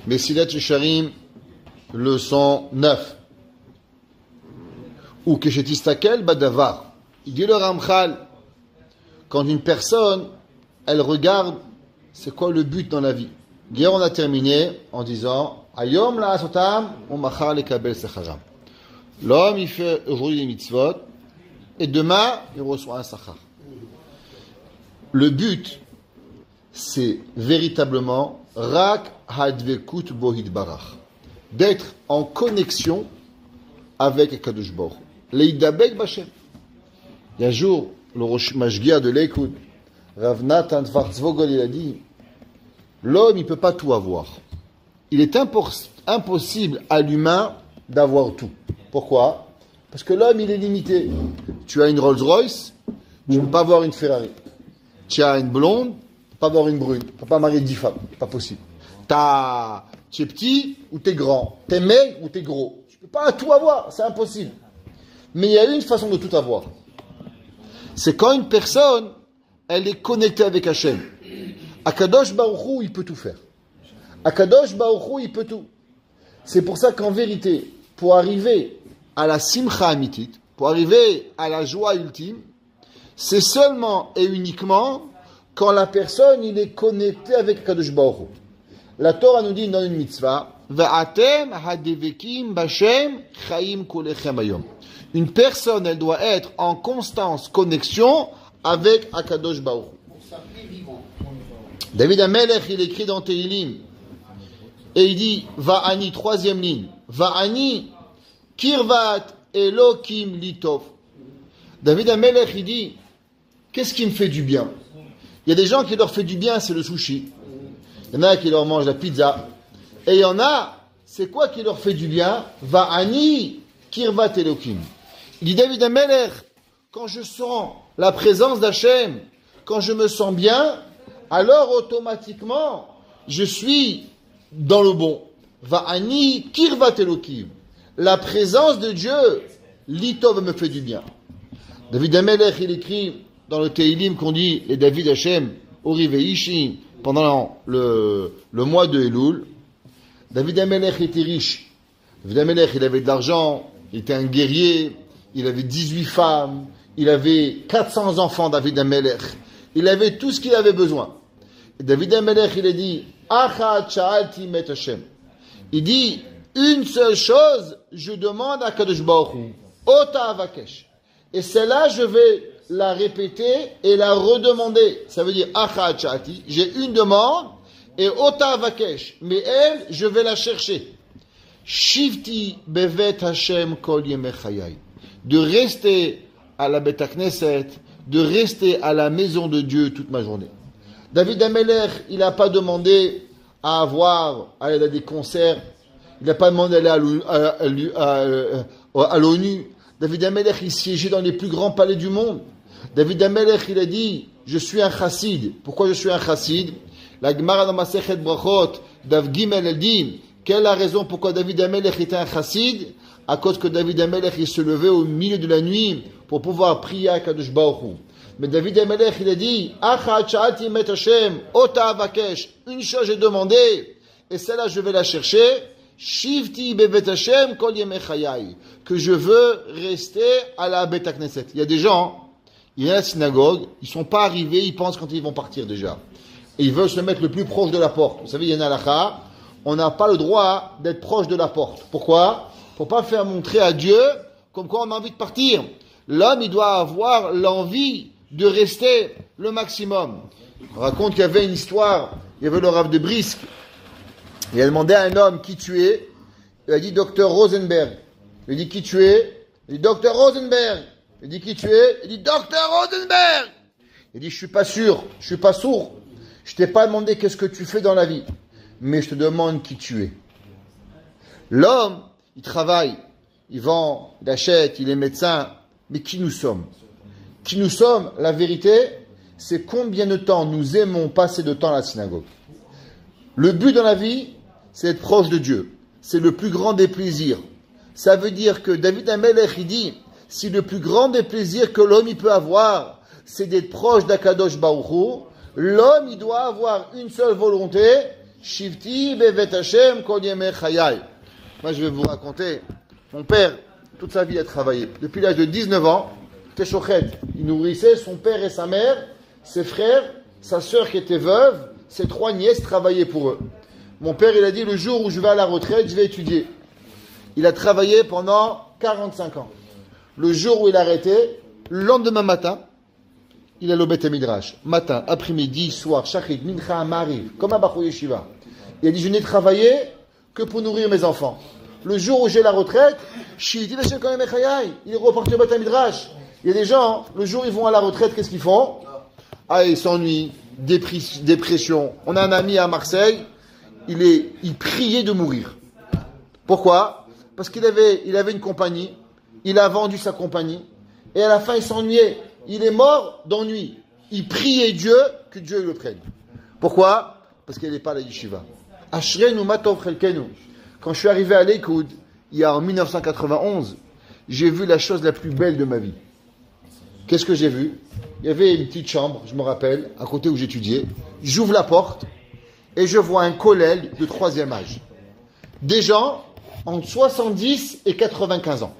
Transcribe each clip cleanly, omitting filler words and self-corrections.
Mesilat Yesharim, leçon 9. Ou Keshetistakel Badavar. Il dit le Ramchal, quand une personne, elle regarde, c'est quoi le but dans la vie. Hier, on a terminé en disant, Ayom la asotam, on machar le kabel secharam. L'homme, il fait aujourd'hui des mitzvot, et demain, il reçoit un sachar. Le but, c'est véritablement rak hadvekut bohid barach, d'être en connexion avec Akadosh Baruch Hu. Leidabek Bashem. Il y a un jour, le Rosh Mashgiach de l'Ekoud, Rav Natan Svartzvogol, il a dit, l'homme, il ne peut pas tout avoir. Il est impossible à l'humain d'avoir tout. Pourquoi? Parce que l'homme, il est limité. Tu as une Rolls-Royce, tu ne peux pas avoir une Ferrari. Tu as une blonde, tu ne peux pas avoir une brune. Tu ne peux pas marier 10 femmes. C'est pas possible. Tu es petit ou tu es grand. Tu es maigre ou tu es gros. Tu ne peux pas tout avoir. C'est impossible. Mais il y a une façon de tout avoir. C'est quand une personne, elle est connectée avec Hachem. Akadosh Baruch Hu, il peut tout faire. Akadosh Baruch Hu, il peut tout. C'est pour ça qu'en vérité, pour arriver à la simcha amitit, pour arriver à la joie ultime, c'est seulement et uniquement quand la personne il est connecté avec Akadosh Baruch Hu. La Torah nous dit dans une mitzvah, Va'atem hadevekim bashem chaim kolechem hayom. Une personne, elle doit être en constance connexion avec Akadosh Baruch Hu. David Amelech, il écrit dans Tehilim, et il dit, Va'ani, troisième ligne, Va'ani, Kirvat Elokim Litov. David Amelech, il dit, qu'est-ce qui me fait du bien? Il y a des gens qui leur fait du bien, c'est le sushi. Il y en a qui leur mangent la pizza. Et il y en a, c'est quoi qui leur fait du bien? Va'ani, Kirvat Elokim. Il dit David Amelech, quand je sens la présence d'Hachem, quand je me sens bien, alors automatiquement, je suis dans le bon. Va'ani kirvat elokim. La présence de Dieu, l'itov me fait du bien. David Amelech, il écrit dans le Tehilim qu'on dit, les David Hachem, Oriveishi, pendant le mois de Elul. David Amelech était riche. David Amelech, il avait de l'argent, il était un guerrier, il avait 18 femmes, il avait 400 enfants, David Amelech. Il avait tout ce qu'il avait besoin. Et David Amelech, il a dit, Achat sha'alti met Hashem. Il dit, une seule chose, je demande à Kadosh Baruch Hu, Ota avakesh. Et celle-là, je vais la répéter et la redemander. Ça veut dire, Achat sha'alti, j'ai une demande, et Ota avakesh. Mais elle, je vais la chercher. Shivti bevet Hashem kol yemei chayai. De rester à la Beit HaKnesset, de rester à la maison de Dieu toute ma journée. David Amelech, il n'a pas demandé à aller à des concerts, il n'a pas demandé d'aller à l'ONU. David Amelech, il siégeait dans les plus grands palais du monde. David Amelech, il a dit, je suis un chassid. Pourquoi je suis un chassid? La Gemara dans Masechet Brachot, Dav Gimel, elle dit, quelle est la raison pourquoi David Amelech était un chassid? À cause que David Amelech, il se levait au milieu de la nuit pour pouvoir prier à Kadosh Baruch Hu. Mais David Amelech, il a dit, Achat sha'ati met Hashem, ota avakesh. Une chose j'ai demandé, et celle-là je vais la chercher. Shivti bevet Hashem kol yemei chayai. Que je veux rester à la Beit HaKnesset. Il y a des gens, ils viennent à la synagogue, ils sont pas arrivés, ils pensent quand ils vont partir déjà. Et ils veulent se mettre le plus proche de la porte. Vous savez, il y a une halakha, on n'a pas le droit d'être proche de la porte. Pourquoi? Pour pas faire montrer à Dieu comme quoi on a envie de partir. L'homme, il doit avoir l'envie de rester le maximum. On raconte qu'il y avait une histoire, il y avait le Rav de Brisk, il a demandé à un homme qui tu es, il a dit Docteur Rosenberg. Il a dit qui tu es? Il dit Docteur Rosenberg. Il dit qui tu es? Il dit Docteur Rosenberg. Il dit je suis pas sûr, je suis pas sourd. Je t'ai pas demandé qu'est-ce que tu fais dans la vie, mais je te demande qui tu es. L'homme, il travaille, il vend, il achète, il est médecin, mais qui nous sommes? Qui nous sommes, la vérité, c'est combien de temps nous aimons passer de temps à la synagogue. Le but dans la vie, c'est être proche de Dieu. C'est le plus grand des plaisirs. Ça veut dire que David Amelech, il dit, si le plus grand des plaisirs que l'homme il peut avoir, c'est d'être proche d'Akadosh Baruch Hu, l'homme il doit avoir une seule volonté, Shivti bevet Hashem kol yemei chayai. Moi, je vais vous raconter. Mon père, toute sa vie, a travaillé. Depuis l'âge de 19 ans, Teshochet, il nourrissait son père et sa mère, ses frères, sa sœur qui était veuve, ses 3 nièces travaillaient pour eux. Mon père, il a dit, le jour où je vais à la retraite, je vais étudier. Il a travaillé pendant 45 ans. Le jour où il a arrêté, le lendemain matin, il est au Beth Midrash. Matin, après-midi, soir, shachrit, mincha, mariv, comme un bachou yeshiva. Il a dit, je n'ai travaillé que pour nourrir mes enfants. Le jour où j'ai la retraite, il est reparti au Beth Midrash. Il y a des gens, le jour où ils vont à la retraite, qu'est-ce qu'ils font? Ah, ils s'ennuient, dépression. On a un ami à Marseille, il priait de mourir. Pourquoi? Parce qu'il avait une compagnie, il a vendu sa compagnie, et à la fin il s'ennuyait. Il est mort d'ennui. Il priait Dieu que Dieu le prenne. Pourquoi? Parce qu'il n'est pas à la yeshiva. Ashrenu matov chelkenu. Quand je suis arrivé à l'Ekoud, il y a en 1991, j'ai vu la chose la plus belle de ma vie. Qu'est-ce que j'ai vu? Il y avait une petite chambre, je me rappelle, à côté où j'étudiais. J'ouvre la porte et je vois un kollel de 3e âge. Des gens entre 70 et 95 ans.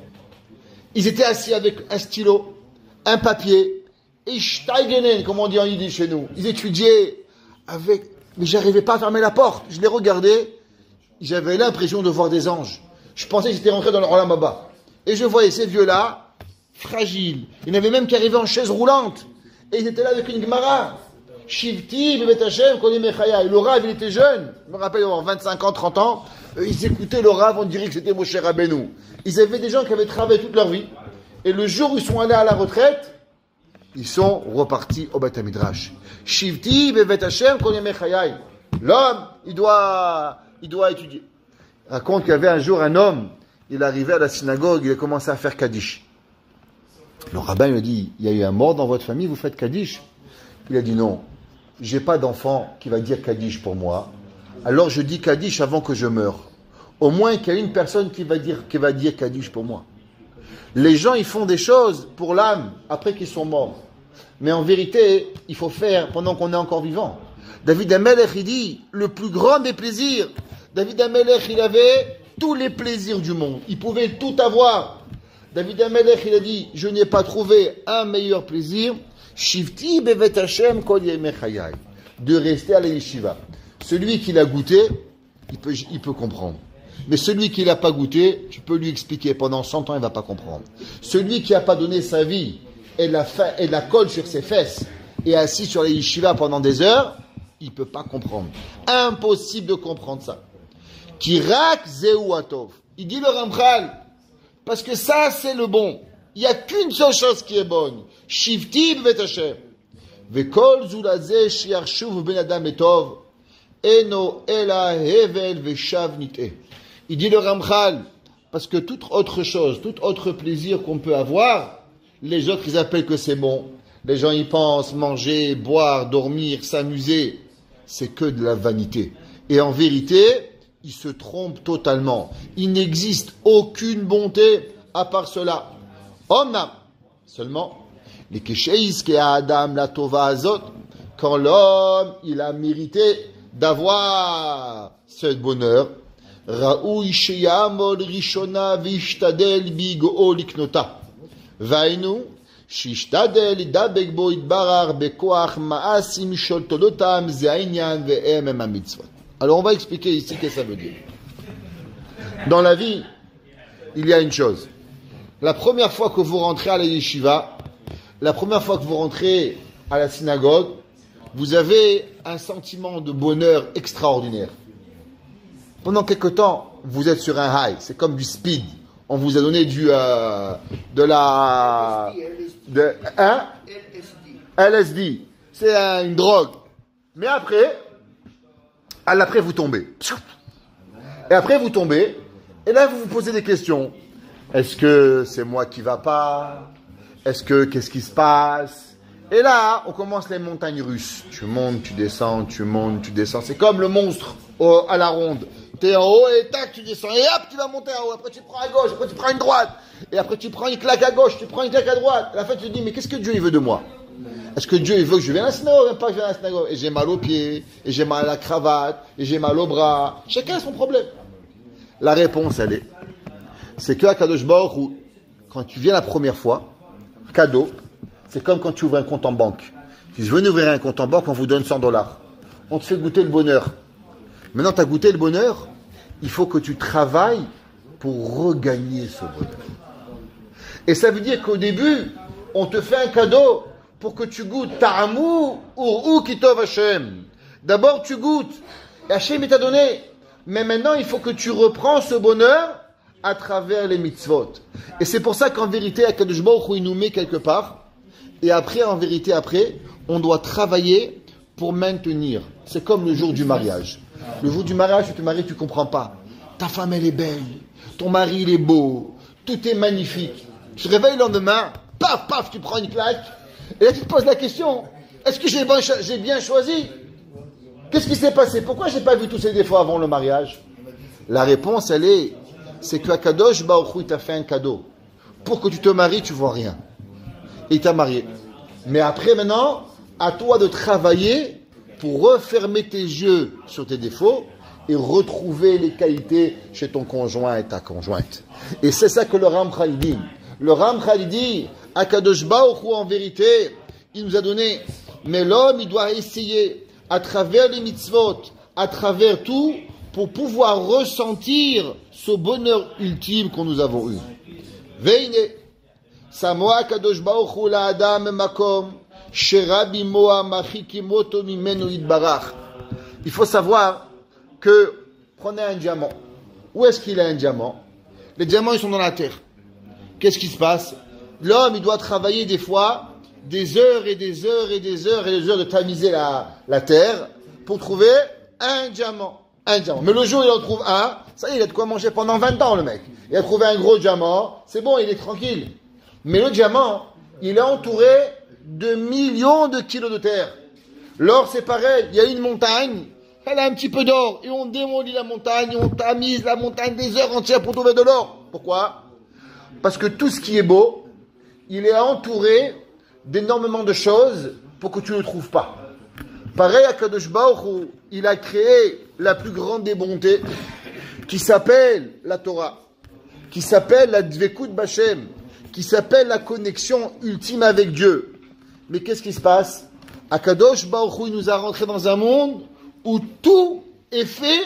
Ils étaient assis avec un stylo, un papier, et steigenen, comme on dit en yiddish chez nous. Ils étudiaient avec... Mais j'arrivais pas à fermer la porte. Je les regardais, j'avais l'impression de voir des anges. Je pensais que j'étais rentré dans le Olam Haba. Et je voyais ces vieux-là, fragiles. Il y en avait même qui arrivaient en chaise roulante. Et ils étaient là avec une Gemara. Shivti, Bevet Hashem, Kol Yemei Chayai. Le Rav, il était jeune. Je me rappelle avoir 25 ans, 30 ans. Ils écoutaient le Rav, on dirait que c'était Moshe Rabbeinu. Ils avaient des gens qui avaient travaillé toute leur vie. Et le jour où ils sont allés à la retraite, ils sont repartis au Beth Midrash. Shivti, Bevet Hashem, Kol Yemei Chayai. L'homme, il doit étudier. Il raconte qu'il y avait un jour un homme, il arrivait à la synagogue, il a commencé à faire Kaddish. Le rabbin lui a dit, il y a eu un mort dans votre famille, vous faites Kaddish? Il a dit non, j'ai pas d'enfant qui va dire Kaddish pour moi, alors je dis Kaddish avant que je meure. Au moins qu'il y a une personne qui va dire Kaddish pour moi. Les gens, ils font des choses pour l'âme après qu'ils sont morts. Mais en vérité, il faut faire pendant qu'on est encore vivant. David Amelech, il dit, le plus grand des plaisirs. David Amelech, il avait tous les plaisirs du monde. Il pouvait tout avoir. David Amelech, il a dit, je n'ai pas trouvé un meilleur plaisir. Shivti bevet Hashem kol yemei chayai. De rester à la yeshiva. Celui qui l'a goûté, il peut comprendre. Mais celui qui l'a pas goûté, tu peux lui expliquer. Pendant 100 ans, il va pas comprendre. Celui qui a pas donné sa vie et la colle sur ses fesses et assis sur la yeshiva pendant des heures, il peut pas comprendre. Impossible de comprendre ça. Kirak zeu atov. Il dit le Ramchal, parce que ça, c'est le bon. Il n'y a qu'une seule chose qui est bonne. Shivti bevet Hashem. Vekol zulazeh shiarshuv ben adam etov. Eno ela hevel veshav nit'eh. Il dit le Ramchal, parce que toute autre chose, tout autre plaisir qu'on peut avoir, les autres, ils appellent que c'est bon. Les gens y pensent, manger, boire, dormir, s'amuser. C'est que de la vanité. Et en vérité, ils se trompent totalement. Il n'existe aucune bonté à part cela. Omnam, seulement, les kesheis ke Adam la tova azot, quand l'homme, il a mérité d'avoir ce bonheur, raoui sheyamol rishona vishtadel bigo liknota, vainu shishtadel idabek bo idbarar bekoach maasim sholtolotam ze'inyan ve'em mitzvot. Alors on va expliquer ici ce que ça veut dire. Dans la vie, il y a une chose. La première fois que vous rentrez à la yeshiva, la première fois que vous rentrez à la synagogue, vous avez un sentiment de bonheur extraordinaire. Pendant quelque temps, vous êtes sur un high, c'est comme du speed. On vous a donné LSD. C'est une drogue. Mais après vous tombez. Et après vous tombez, et là vous vous posez des questions. Est-ce que c'est moi qui va pas? Qu'est-ce qui se passe? Et là, on commence les montagnes russes. Tu montes, tu descends, tu montes, tu descends. C'est comme le monstre à la ronde. Tu es en haut et tac, tu descends. Et hop, tu vas monter en haut. Après, tu prends à gauche. Après, tu prends une droite. Et après, tu prends une claque à gauche. Tu prends une claque à droite. À la fin, tu te dis, mais qu'est-ce que Dieu il veut de moi? Est-ce que Dieu il veut que je vienne à la synagogue, même pas que je vienne à la synagogue? Et j'ai mal aux pieds, et j'ai mal à la cravate, et j'ai mal au bras. Chacun a son problème. La réponse, c'est que à Kadosh Baruch Hu, quand tu viens la première fois, cadeau, c'est comme quand tu ouvres un compte en banque. Si je veux ouvrir un compte en banque, on vous donne $100. On te fait goûter le bonheur. Maintenant, tu as goûté le bonheur, il faut que tu travailles pour regagner ce bonheur. Et ça veut dire qu'au début, on te fait un cadeau pour que tu goûtes ta'amou ou kitov Hashem. D'abord, tu goûtes. Et Hashem t'a donné. Mais maintenant, il faut que tu reprends ce bonheur à travers les mitzvot. Et c'est pour ça qu'en vérité, Akadosh Baruch Hu, il nous met quelque part. Et après, en vérité, on doit travailler pour maintenir. C'est comme le jour du mariage. Le jour du mariage, tu te maries, tu comprends pas. Ta femme, elle est belle. Ton mari, il est beau. Tout est magnifique. Tu te réveilles le lendemain, paf, paf, tu prends une claque. Et là, tu te poses la question, est-ce que j'ai bien choisi? Qu'est-ce qui s'est passé? Pourquoi j'ai pas vu tous ces défauts avant le mariage? La réponse, c'est que Akadosh Baruch Hu, il t'a fait un cadeau. Pour que tu te maries, tu vois rien. Et il t'a marié. Mais après, maintenant, à toi de travailler pour refermer tes yeux sur tes défauts et retrouver les qualités chez ton conjoint et ta conjointe. Et c'est ça que le Ramchal dit. Le Ramchal dit, Akadosh Baruch Hu, en vérité, il nous a donné. Mais l'homme, il doit essayer, à travers les mitzvot, à travers tout, pour pouvoir ressentir ce bonheur ultime qu'on nous avons eu. Veine, Samoa Akadosh Baruch Hu la Adam makom, sherabi moa machikimoto mimenu idbarach. Il faut savoir que, prenez un diamant. Où est-ce qu'il a un diamant? Les diamants, ils sont dans la terre. Qu'est-ce qui se passe? L'homme, il doit travailler des fois des heures et des heures et des heures et des heures de tamiser la terre pour trouver un diamant. Un diamant. Mais le jour où il en trouve un, ça y est, il a de quoi manger pendant 20 ans, le mec. Il a trouvé un gros diamant, c'est bon, il est tranquille. Mais le diamant, il est entouré de millions de kilos de terre. L'or, c'est pareil. Il y a une montagne, elle a un petit peu d'or, et on démolit la montagne, on tamise la montagne des heures entières pour trouver de l'or. Pourquoi? Parce que tout ce qui est beau, il est entouré d'énormément de choses pour que tu ne le trouves pas. Pareil à Kadosh Baruch Hu, il a créé la plus grande des bontés, qui s'appelle la Torah, qui s'appelle la Dvekut B'Hashem, qui s'appelle la connexion ultime avec Dieu. Mais qu'est-ce qui se passe? Akadosh Baruch Hu, il nous a rentré dans un monde où tout est fait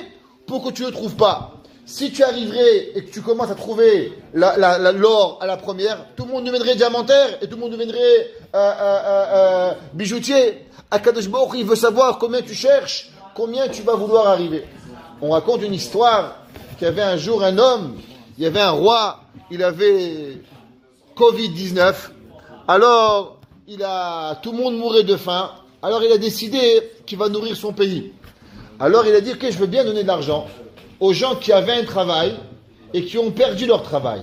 pour que tu ne le trouves pas. Si tu arriverais et que tu commences à trouver l'or à la première, tout le monde deviendrait diamantaire et tout le monde deviendrait bijoutier. Akadosh Baruch Hu, il veut savoir combien tu cherches, combien tu vas vouloir arriver. On raconte une histoire qu'il y avait un jour un homme, il y avait un roi, il avait Covid-19, alors tout le monde mourait de faim, alors il a décidé qu'il va nourrir son pays. Alors il a dit, ok, je veux bien donner de l'argent aux gens qui avaient un travail et qui ont perdu leur travail.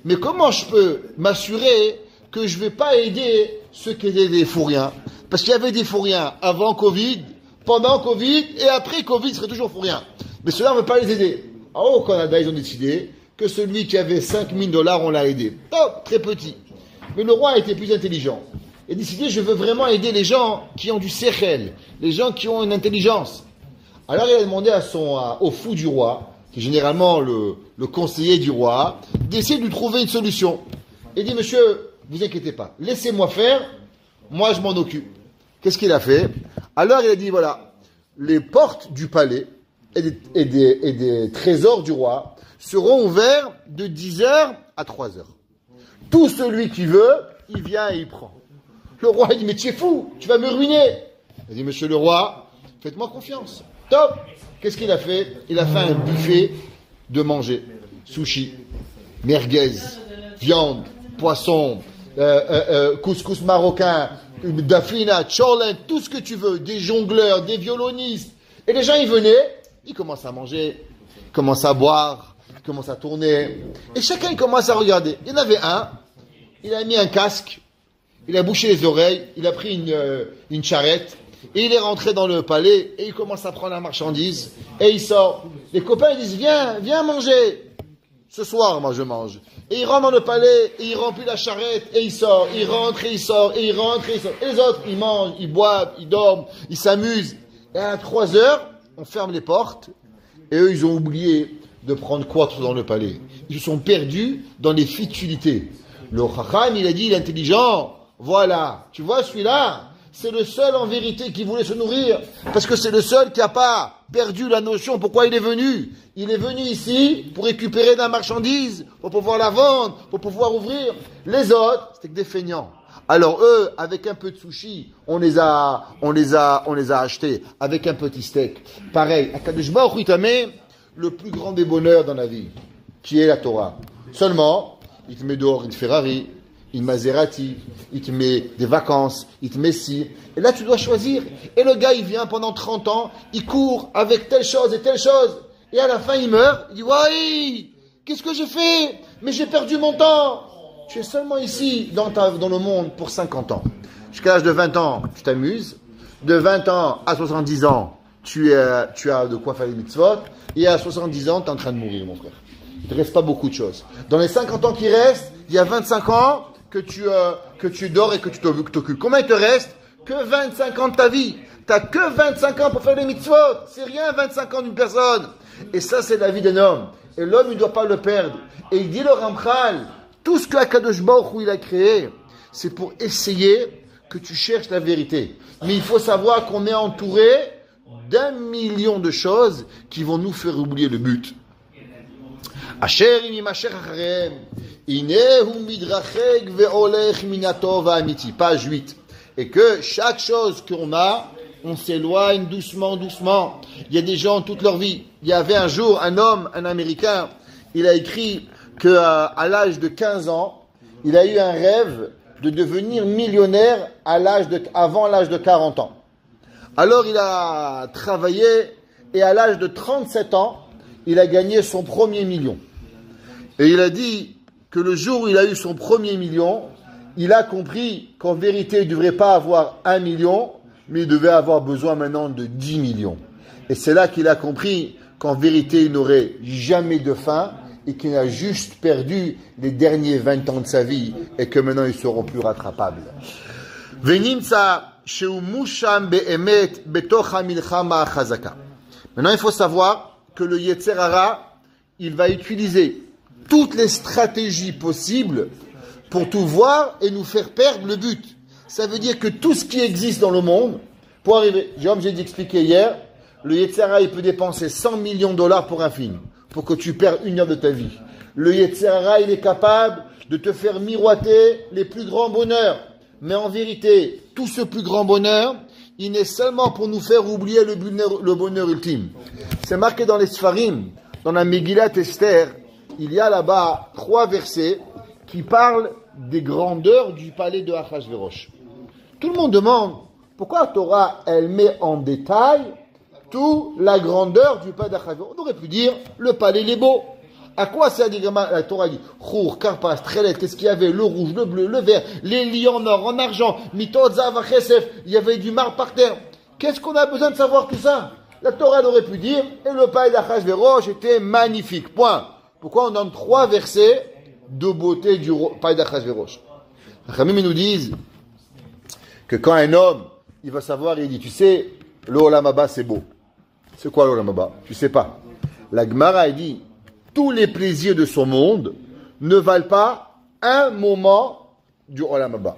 Mais comment je peux m'assurer que je ne vais pas aider ceux qui étaient des fourriens? Parce qu'il y avait des fourriens avant Covid, pendant Covid, et après Covid, serait toujours fourriens. Mais ceux-là, on ne veut pas les aider. Alors au Canada, ils ont décidé que celui qui avait $5 000, on l'a aidé. Oh, très petit. Mais le roi était plus intelligent. Il a décidé, je veux vraiment aider les gens qui ont du sechel, les gens qui ont une intelligence. Alors il a demandé au fou du roi, qui est généralement le conseiller du roi, d'essayer de lui trouver une solution. Il dit, monsieur, vous inquiétez pas, laissez-moi faire, moi je m'en occupe. Qu'est-ce qu'il a fait? Alors il a dit, voilà, les portes du palais et des trésors du roi seront ouverts de 10h à 3h. Tout celui qui veut, il vient et il prend. Le roi il dit, mais tu es fou, tu vas me ruiner. Il dit, monsieur le roi, faites-moi confiance. Top. Qu'est-ce qu'il a fait? Il a fait un buffet de manger. Sushi, merguez, viande, poisson, couscous marocain, dafina, tcholin, tout ce que tu veux, des jongleurs, des violonistes. Et les gens, ils venaient, ils commencent à manger, ils commencent à boire, ils commencent à tourner. Et chacun, il commence à regarder. Il y en avait un, il a mis un casque, il a bouché les oreilles, il a pris une charrette, et il est rentré dans le palais, et il commence à prendre la marchandise, et il sort. Les copains, ils disent, viens manger. ce soir, moi, je mange. Et il rentre dans le palais, et il remplit la charrette, et il sort. Il rentre, et il sort, et il rentre, et il sort. Et les autres, ils mangent, ils boivent, ils dorment, ils s'amusent. Et à 3 heures, on ferme les portes, et eux, ils ont oublié de prendre quoi dans le palais. Ils se sont perdus dans les futilités. Le Chacham, il a dit, l'intelligent, voilà, tu vois celui-là, c'est le seul en vérité qui voulait se nourrir, parce que c'est le seul qui n'a pas perdu la notion pourquoi il est venu. Il est venu ici pour récupérer de la marchandise, pour pouvoir la vendre, pour pouvoir ouvrir. Les autres, c'était que des feignants. Alors eux, avec un peu de sushi, on les a achetés, avec un petit steak. Pareil, Akadosh Baruch Hu te met le plus grand des bonheurs dans la vie, qui est la Torah. Seulement, il te met dehors une Ferrari, une Maserati, il te met des vacances, il te met ci. Et là, tu dois choisir. Et le gars, il vient pendant 30 ans, il court avec telle chose et telle chose. Et à la fin, il meurt. Il dit, ouais, qu'est-ce que j'ai fait? Mais j'ai perdu mon temps. Tu es seulement ici, dans le monde, pour 50 ans. Jusqu'à l'âge de 20 ans, tu t'amuses. De 20 ans à 70 ans, tu as de quoi faire les mitzvot. Et à 70 ans, tu es en train de mourir, mon frère. Il ne te reste pas beaucoup de choses. Dans les 50 ans qui restent, il y a 25 ans que tu dors et que tu t'occupes. Combien il te reste? Que 25 ans de ta vie. Tu n'as que 25 ans pour faire les mitzvot. C'est rien, 25 ans d'une personne. Et ça, c'est la vie d'un homme. Et l'homme, il ne doit pas le perdre. Et il dit le Ramchal, tout ce que Akadosh Baruch Hu il a créé, c'est pour essayer que tu cherches la vérité. Mais il faut savoir qu'on est entouré d'1 million de choses qui vont nous faire oublier le but. Page 8. Et que chaque chose qu'on a, on s'éloigne doucement, doucement. Il y a des gens toute leur vie. Il y avait un jour un homme, un Américain, il a écrit qu'à l'âge de 15 ans, il a eu un rêve de devenir millionnaire avant l'âge de 40 ans. Alors il a travaillé et à l'âge de 37 ans, il a gagné son premier million. Et il a dit que le jour où il a eu son premier million, il a compris qu'en vérité, il ne devrait pas avoir 1 million, mais il devait avoir besoin maintenant de 10 millions. Et c'est là qu'il a compris qu'en vérité, il n'aurait jamais de faim et qu'il a juste perdu les derniers 20 ans de sa vie et que maintenant, ils ne seront plus rattrapables. Maintenant, il faut savoir que le Yetzer Hara, il va utiliser toutes les stratégies possibles pour tout voir et nous faire perdre le but. Ça veut dire que tout ce qui existe dans le monde, pour arriver, comme j'ai expliqué hier, le Yetzer Hara, il peut dépenser 100 millions de dollars pour un film, pour que tu perds 1 heure de ta vie. Le Yetzer Hara, il est capable de te faire miroiter les plus grands bonheurs. Mais en vérité, tout ce plus grand bonheur, il n'est seulement pour nous faire oublier le bonheur ultime. C'est marqué dans les Sfarim, dans la Megillat Esther, il y a là-bas 3 versets qui parlent des grandeurs du palais de Achashverosh. Tout le monde demande pourquoi la Torah, elle met en détail toute la grandeur du palais d'Achashverosh. On aurait pu dire, le palais, il est beau. À quoi ça dit la Torah dit Chour, Karpas, Trelet, qu'est-ce qu'il y avait? Le rouge, le bleu, le vert, les lits en or, en argent, Mitot, Zav, Chesef, il y avait du marbre par terre. Qu'est-ce qu'on a besoin de savoir tout ça? La Torah aurait pu dire, et le palais d'Achashverosh était magnifique. Point. Pourquoi on donne 3 versets de beauté du palais d'Achashverosh? Les Khamim nous disent que quand un homme, il va savoir, il dit, tu sais, le Olam Haba, c'est beau. C'est quoi le Olam Haba? Tu sais pas. La Gemara, il dit, tous les plaisirs de son monde ne valent pas un moment du Olam Haba.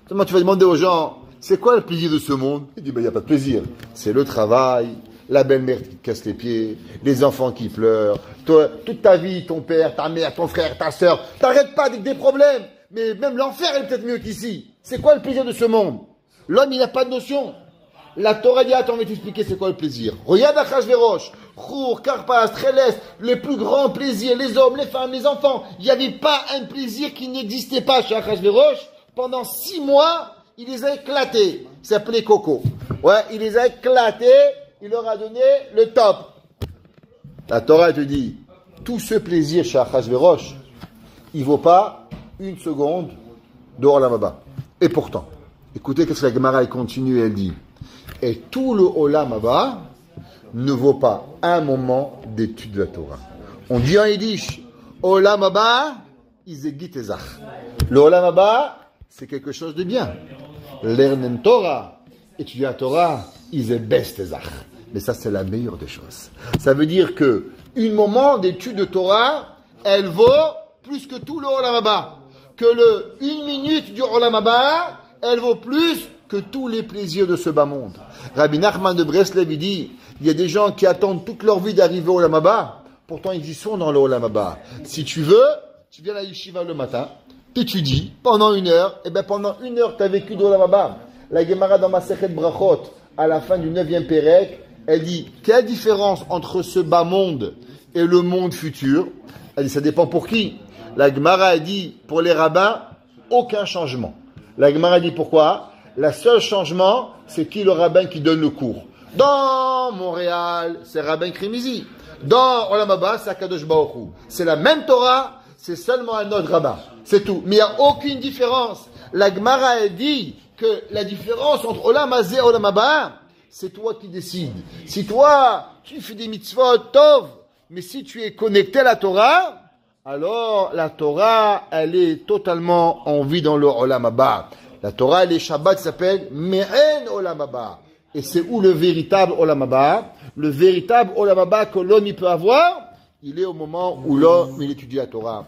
Seulement, tu vas demander aux gens, c'est quoi le plaisir de ce monde? Il dit, il n'y a pas de plaisir. C'est le travail, la belle-mère qui te casse les pieds, les enfants qui pleurent, toi, toute ta vie, ton père, ta mère, ton frère, ta sœur, t'arrêtes pas avec des problèmes. Mais même l'enfer est peut-être mieux qu'ici. C'est quoi le plaisir de ce monde? L'homme, il n'a pas de notion. La Torah dit, attends, on va t'expliquer c'est quoi le plaisir. Regarde Achashverosh, Chour, Karpas, Treles, les plus grands plaisirs, les hommes, les femmes, les enfants. Il n'y avait pas un plaisir qui n'existait pas chez Achashverosh. Pendant 6 mois, il les a éclatés. Il s'appelait Coco. Ouais, il les a éclatés, il leur a donné le top. La Torah te dit, tout ce plaisir chez Achashverosh, il ne vaut pas 1 seconde de Olam Haba. Et pourtant, écoutez qu'est-ce que la Gemara continue, elle dit. Et tout le Olam Haba ne vaut pas un moment d'étude de la Torah. On dit en Yiddish, Olam haba, izegit ezach. Le Olam haba, c'est quelque chose de bien. Lernen Torah, étudier la Torah, izebest ezach. Mais ça, c'est la meilleure des choses. Ça veut dire que une moment d'étude de Torah, elle vaut plus que tout le Olam haba. Que une minute du Olam haba, elle vaut plus que tous les plaisirs de ce bas monde. Rabbi Nachman de Breslev, il dit, il y a des gens qui attendent toute leur vie d'arriver au Olam haba, pourtant ils y sont dans le Olam haba. Si tu veux, tu viens à la yeshiva le matin, t'étudies pendant 1 heure, et bien pendant 1 heure, tu as vécu de Olam haba. La Gemara dans Masechet Brachot, à la fin du 9e Pérec, elle dit, quelle différence entre ce bas monde et le monde futur? Elle dit, ça dépend pour qui. La Gemara a dit, pour les rabbins, aucun changement. La Gemara dit pourquoi? Le seul changement, c'est qui le rabbin qui donne le cours. Dans Montréal, c'est Rabbin Krimizi. Dans Olam haba, c'est Akadosh Baruch Hu. C'est la même Torah, c'est seulement un autre rabbin. C'est tout. Mais il n'y a aucune différence. La Gemara a dit que la différence entre Olam hazé et Olam haba, c'est toi qui décides. Si toi, tu fais des mitzvot, tov, mais si tu es connecté à la Torah, alors la Torah, elle est totalement en vie dans le Olam haba. La Torah, les Shabbat s'appellent Me'en Olam haba. Et c'est où le véritable Olam haba? Le véritable Olam haba que l'homme il peut avoir, il est au moment où l'homme il étudie la Torah.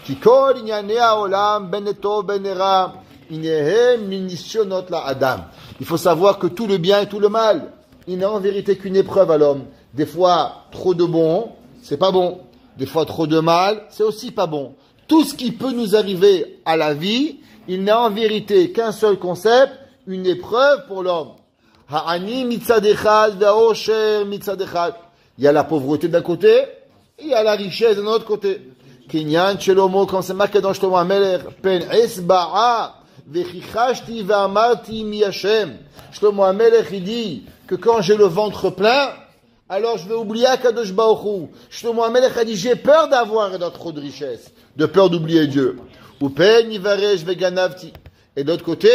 Kikol inyanea olam beneto benera inehem minisyonot la adam. Il faut savoir que tout le bien et tout le mal, il n'est en vérité qu'une épreuve à l'homme. Des fois, trop de bon, c'est pas bon. Des fois, trop de mal, c'est aussi pas bon. Tout ce qui peut nous arriver à la vie, il n'est en vérité qu'un seul concept, une épreuve pour l'homme. Ha'ani mitzad echad ve'osher mitzad echad. Il y a la pauvreté d'un côté, et il y a la richesse d'un autre côté. Kinyan Shelomo, comme c'est marqué dans Shlomo HaMelech, pen esba'a vechichashti ve'amarti mi Hashem. Shlomo HaMelech, il dit que quand j'ai le ventre plein, alors je vais oublier Akadosh Baruch Hu. Shlomo HaMelech a dit, j'ai peur d'avoir trop de richesse, de peur d'oublier Dieu. Upen yivarej veganavti. Et d'autre côté,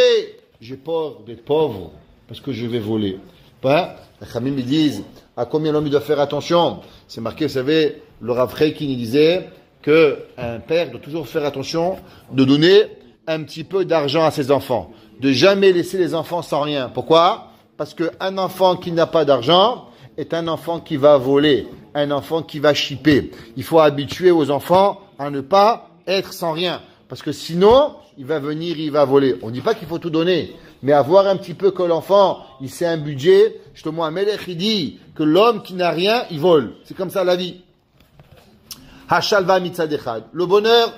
j'ai peur d'être pauvre, parce que je vais voler. Hein? Les Khamim, ils disent, à combien l'homme doit faire attention? C'est marqué, vous savez, le Rav Reikin, il disait qu'un père doit toujours faire attention de donner un petit peu d'argent à ses enfants. De jamais laisser les enfants sans rien. Pourquoi? Parce qu'un enfant qui n'a pas d'argent est un enfant qui va voler, un enfant qui va chipper. Il faut habituer aux enfants à ne pas être sans rien. Parce que sinon, il va venir, il va voler. On ne dit pas qu'il faut tout donner, mais avoir un petit peu que l'enfant, il sait un budget. Shlomo HaMelech, il dit que l'homme qui n'a rien, il vole. C'est comme ça la vie. Hashalva mitzad echad. Le bonheur,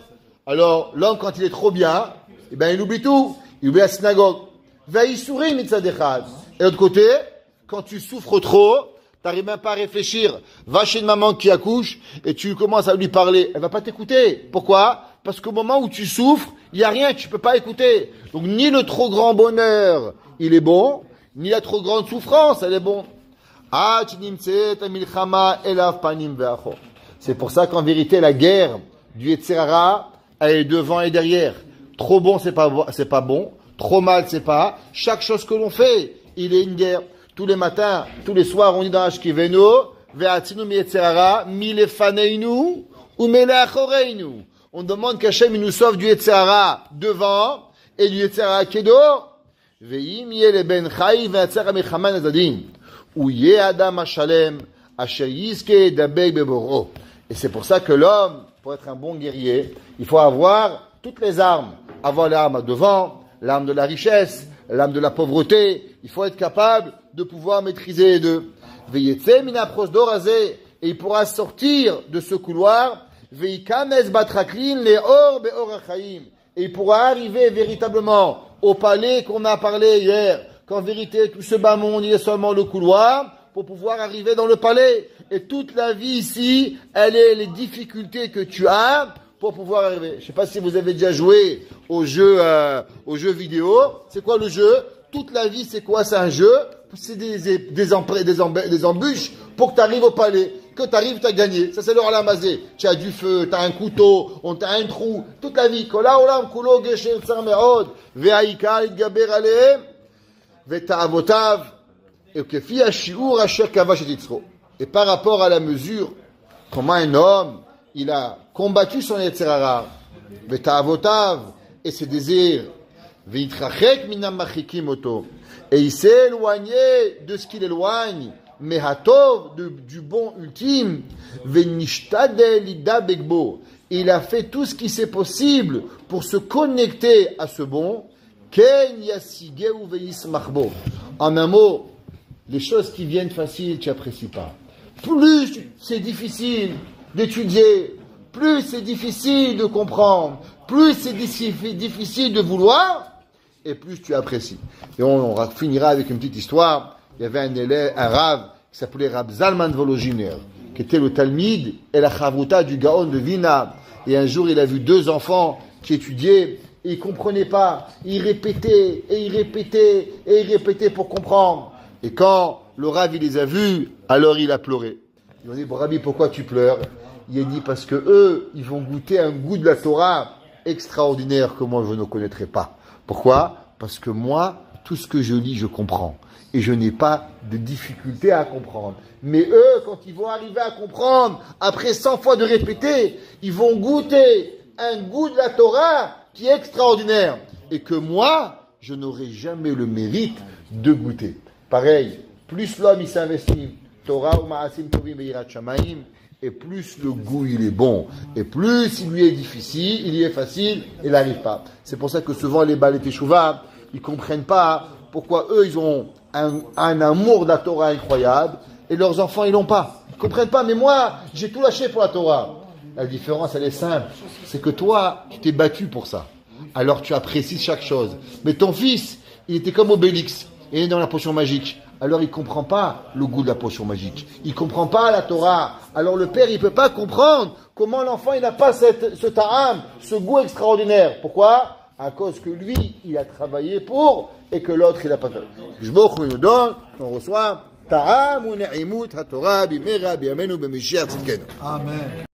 alors l'homme quand il est trop bien, eh ben il oublie tout. Il oublie la synagogue. Ve'isuri mitzad echad. Et de l'autre côté, quand tu souffres trop, t'arrives même pas à réfléchir. Va chez une maman qui accouche et tu commences à lui parler. Elle va pas t'écouter. Pourquoi? Parce qu'au moment où tu souffres, il y a rien, tu peux pas écouter. Donc ni le trop grand bonheur, il est bon, ni la trop grande souffrance, elle est bon. C'est pour ça qu'en vérité, la guerre du Yetzer Hara, elle est devant et derrière. Trop bon, c'est pas bon. Trop mal, c'est pas. Chaque chose que l'on fait, il est une guerre. Tous les matins, tous les soirs, on dit dans Ashkivenu, Ve'atzinu mi Yetzer Hara, mi lefaneinu, ou mi leachoreinu. On demande qu'Hachem nous sauve du Yetzer Hara devant et du Yetzer Hara qui est dehors. Ve'im yeh leben chai ve'atzer ha'mechaman azadin. Ou yeh adam ha'shalem asher yizke dabek beboro. Et c'est pour ça que l'homme, pour être un bon guerrier, il faut avoir toutes les armes. Avoir l'arme devant, l'arme de la richesse, l'arme de la pauvreté. Il faut être capable de pouvoir maîtriser les deux. Ve'yetze min ha'prosdor hazeh. Et il pourra sortir de ce couloir. Et il pourra arriver véritablement au palais qu'on a parlé hier, qu'en vérité tout ce bas monde il est seulement le couloir pour pouvoir arriver dans le palais. Et toute la vie ici, elle est les difficultés que tu as pour pouvoir arriver. Je ne sais pas si vous avez déjà joué au jeu vidéo. C'est quoi le jeu? Toute la vie, c'est quoi? C'est un jeu. C'est des embûches pour que tu arrives au palais. Que tu arrives, tu as gagné. Ça, c'est le Olam hazé. Tu as du feu, tu as un couteau, on t'a un trou. Toute la vie. Kola olam kulo geshem tsar me'od. Ve'aikar itgaber alehem. Ve'ta'avotav. Et kefi hashi'ur asher kavash et yitzro. Et par rapport à la mesure, comment un homme, il a combattu son Yetzer Hara, Veta'avotav, et ses désirs, Veitrachek minam machikim oto, et il s'est éloigné de ce qu'il éloigne, Mehatov, du bon ultime, Venishtadel ida begbo, il a fait tout ce qui c'est possible pour se connecter à ce bon, Ken yasigeu veismachbo. En un mot, les choses qui viennent faciles, tu n'apprécies pas. Plus c'est difficile d'étudier, plus c'est difficile de comprendre, plus c'est difficile de vouloir, et plus tu apprécies. Et on finira avec une petite histoire. Il y avait un élève, un Rav, qui s'appelait Rav Zalman Volozhiner, qui était le Talmid et la Chavruta du Gaon de Vilna. Et un jour, il a vu deux enfants qui étudiaient, et ils ne comprenaient pas. Ils répétaient, et ils répétaient, et ils répétaient pour comprendre. Et quand le Rav, il les a vus, alors il a pleuré. Ils ont dit, Rabbi, pourquoi tu pleures? Il a dit, parce que eux, ils vont goûter un goût de la Torah extraordinaire que moi, je ne connaîtrai pas. Pourquoi? Parce que moi, tout ce que je lis, je comprends. Et je n'ai pas de difficulté à comprendre. Mais eux, quand ils vont arriver à comprendre, après 100 fois de répéter, ils vont goûter un goût de la Torah qui est extraordinaire. Et que moi, je n'aurai jamais le mérite de goûter. Pareil, plus l'homme il s'investit, Torah ou Ma'asim Tovim Beirat Shamayim, et plus le goût il est bon, et plus il lui est difficile, il y est facile, il n'arrive pas. C'est pour ça que souvent les Baalei Teshuvah, ils comprennent pas pourquoi eux ils ont un amour de la Torah incroyable, et leurs enfants ils l'ont pas. Ils comprennent pas, mais moi j'ai tout lâché pour la Torah. La différence elle est simple, c'est que toi tu t'es battu pour ça. Alors tu apprécies chaque chose. Mais ton fils, il était comme Obélix, il est dans la potion magique. Alors il ne comprend pas le goût de la potion magique. Il ne comprend pas la Torah. Alors le père, il ne peut pas comprendre comment l'enfant, il n'a pas ce ta'am, ce goût extraordinaire. Pourquoi? À cause que lui, il a travaillé pour, et que l'autre, il n'a pas fait. J'bokh nous donne, on reçoit ta'am ou ne'imut ha-Torah bimera b'yameinu b'Mashiach tzidkenu. Amen.